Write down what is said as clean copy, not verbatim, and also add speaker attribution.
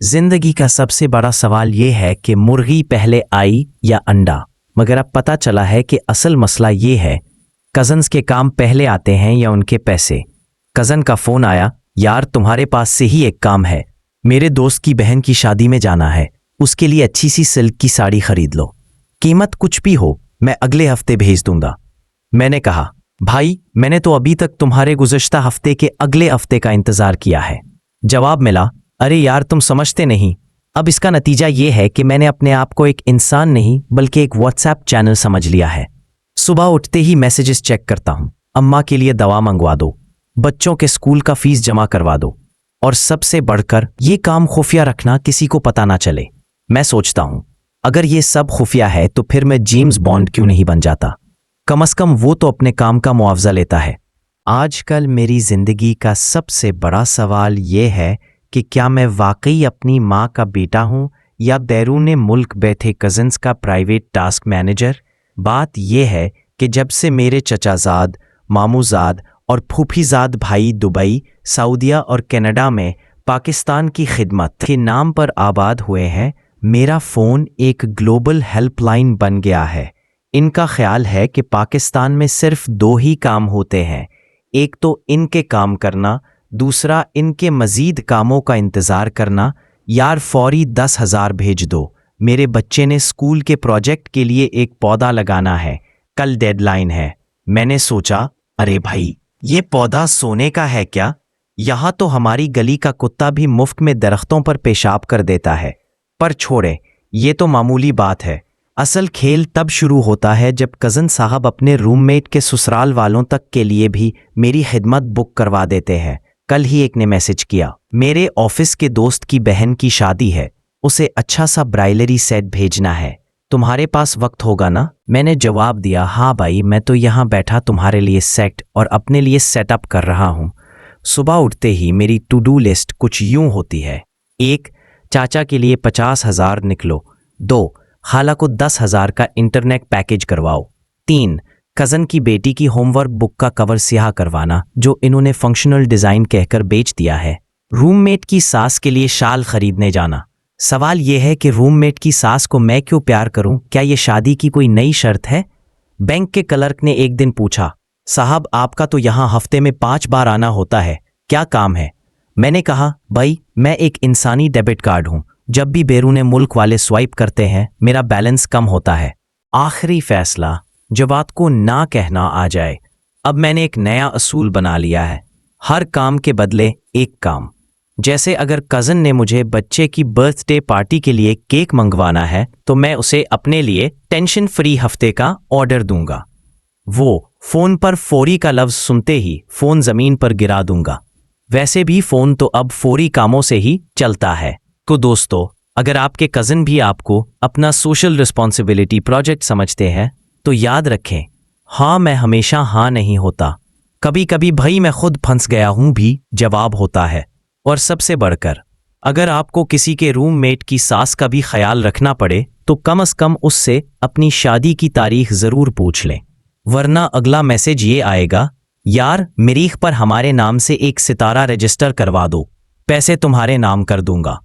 Speaker 1: जिंदगी का सबसे बड़ा सवाल ये है कि मुर्गी पहले आई या अंडा। मगर अब पता चला है कि असल मसला ये है, कजन्स के काम पहले आते हैं या उनके पैसे। कजन का फोन आया, यार तुम्हारे पास से ही एक काम है, मेरे दोस्त की बहन की शादी में जाना है, उसके लिए अच्छी सी सिल्क की साड़ी खरीद लो, कीमत कुछ भी हो मैं अगले हफ्ते भेज दूंगा। मैंने कहा, भाई मैंने तो अभी तक तुम्हारे गुज़श्ता हफ्ते के अगले हफ्ते का इंतजार किया है। जवाब मिला, अरे यार तुम समझते नहीं। अब इसका नतीजा ये है कि मैंने अपने आप को एक इंसान नहीं बल्कि एक व्हाट्सएप चैनल समझ लिया है। सुबह उठते ही मैसेजेस चेक करता हूं, अम्मा के लिए दवा मंगवा दो, बच्चों के स्कूल का फीस जमा करवा दो, और सबसे बढ़कर ये काम खुफिया रखना, किसी को पता ना चले। मैं सोचता हूं, अगर ये सब खुफिया है तो फिर मैं जेम्स बॉन्ड क्यों नहीं बन जाता? कम से कम वो तो अपने काम का मुआवजा लेता है। आजकल मेरी जिंदगी का सबसे बड़ा सवाल ये है कि क्या मैं वाकई अपनी माँ का बेटा हूँ या बैरून मुल्क बैठे कज़न्स का प्राइवेट टास्क मैनेजर। बात यह है कि जब से मेरे चचाजाद, मामूजाद और फूफीजाद भाई दुबई, सऊदीया और कनाडा में पाकिस्तान की खिदमत के नाम पर आबाद हुए हैं, मेरा फ़ोन एक ग्लोबल हेल्पलाइन बन गया है। इनका ख्याल है कि पाकिस्तान में सिर्फ दो ही काम होते हैं, एक तो इनके काम करना, दूसरा इनके मज़ीद कामों का इंतज़ार करना। यार फौरी 10,000 भेज दो, मेरे बच्चे ने स्कूल के प्रोजेक्ट के लिए एक पौधा लगाना है, कल डेडलाइन है। मैंने सोचा, अरे भाई ये पौधा सोने का है क्या? यहाँ तो हमारी गली का कुत्ता भी मुफ्त में दरख्तों पर पेशाब कर देता है। पर छोड़े, ये तो मामूली बात है। असल खेल तब शुरू होता है जब कज़न साहब अपने रूममेट के ससुराल वालों तक के लिए भी मेरी खिदमत बुक करवा देते हैं। कल ही एक ने मैसेज किया, मेरे ऑफिस के दोस्त की बहन की शादी है, उसे अच्छा सा ब्राइलरी सेट भेजना है, तुम्हारे पास वक्त होगा ना? मैंने जवाब दिया, हाँ भाई मैं तो यहाँ बैठा तुम्हारे लिए सेट और अपने लिए सेटअप कर रहा हूँ। सुबह उठते ही मेरी टू डू लिस्ट कुछ यूं होती है। 1. चाचा के लिए 50,000 निकलो। 2. खाला को 10,000 का इंटरनेट पैकेज करवाओ। 3. कज़न की बेटी की होमवर्क बुक का कवर स्याह करवाना, जो इन्होंने फंक्शनल डिज़ाइन कहकर बेच दिया है। रूममेट की सास के लिए शाल खरीदने जाना। सवाल यह है कि रूममेट की सास को मैं क्यों प्यार करूं? क्या ये शादी की कोई नई शर्त है? बैंक के क्लर्क ने एक दिन पूछा, साहब आपका तो यहाँ हफ्ते में 5 बार आना होता है, क्या काम है? मैंने कहा, भाई मैं एक इंसानी डेबिट कार्ड हूँ, जब भी बैरून मुल्क वाले स्वाइप करते हैं मेरा बैलेंस कम होता है। आखिरी फैसला, जब बात को ना कहना आ जाए। अब मैंने एक नया असूल बना लिया है, हर काम के बदले एक काम। जैसे अगर कज़न ने मुझे बच्चे की बर्थडे पार्टी के लिए केक मंगवाना है तो मैं उसे अपने लिए टेंशन फ्री हफ्ते का ऑर्डर दूंगा। वो फ़ोन पर फौरी का लफ्ज़ सुनते ही फ़ोन ज़मीन पर गिरा दूंगा। वैसे भी फ़ोन तो अब फौरी कामों से ही चलता है। तो दोस्तों, अगर आपके कज़न भी आपको अपना सोशल रिस्पॉन्सिबिलिटी प्रोजेक्ट समझते हैं तो याद रखें, हाँ मैं हमेशा हाँ नहीं होता, कभी कभी भाई मैं खुद फंस गया हूँ भी जवाब होता है। और सबसे बढ़कर, अगर आपको किसी के रूममेट की सास का भी ख्याल रखना पड़े तो कम से कम उससे अपनी शादी की तारीख ज़रूर पूछ लें, वरना अगला मैसेज ये आएगा, यार मरीख पर हमारे नाम से एक सितारा रजिस्टर करवा दो, पैसे तुम्हारे नाम कर दूंगा।